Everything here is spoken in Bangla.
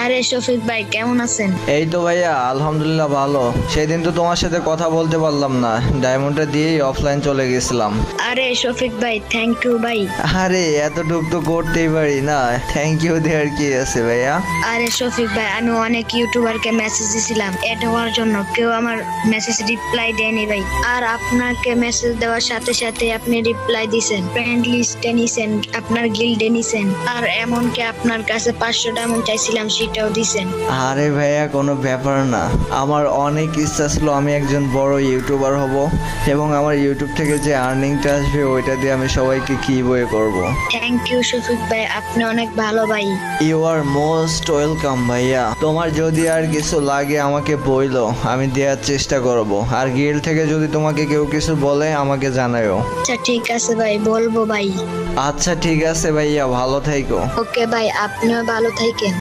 আরে শফিক ভাই কেমন আছেন? এই তো ভাইয়া আলহামদুলিল্লাহ ভালো। সেদিন তো তোমার সাথে কথা বলতে পারলাম না, ডায়মন্ডটা দিয়েই অফলাইন চলে গেছিলাম। আরে শফিক ভাই থ্যাংক ইউ ভাই। আরে এতটুক তো করতেই পারি না, থ্যাংক ইউ দেওয়ার কি আছে ভাইয়া। আরে শফিক ভাই আমি অনেক ইউটিউবারকে মেসেজ দিছিলাম এড হওয়ার জন্য, কেউ আমার মেসেজ রিপ্লাই দেয়নি ভাই। আর আপনাকে মেসেজ দেওয়ার সাথে সাথে আপনি রিপ্লাই দিছেন, ফ্রেন্ড লিস্টে নিছেন, আপনার গিল্ডে নিছেন, আর এমনকি আপনার কাছে 500 ডায়মন্ড চাইছিলাম সেটাও দিছেন। আরে ভাইয়া কোনো ব্যাপার না, আমার অনেক ইচ্ছা ছিল আমি একজন বড় ইউটিউবার হব এবং আমার ইউটিউব থেকে যে আর্নিংটা আসবে ওইটা দিয়ে আমি সবাইকে কি বই করব। থ্যাংক ইউ শফিক ভাই, আপনি অনেক ভালো ভাই। ইউ আর মোস্ট ওয়েলকাম ভাইয়া। তোমার যদি আর কিছু লাগে আমাকে বইলো, আমি দেওয়ার চেষ্টা করব। আর গিল্ড থেকে যদি তোমাকে কেউ কিছু বলে আমাকে জানাও। আচ্ছা ঠিক আছে ভাই, বলবো ভাই। আচ্ছা ঠিক আছে ভাইয়া, ভালো থাইকো। ওকে ভাই, আপনিও ভালো থাকেন।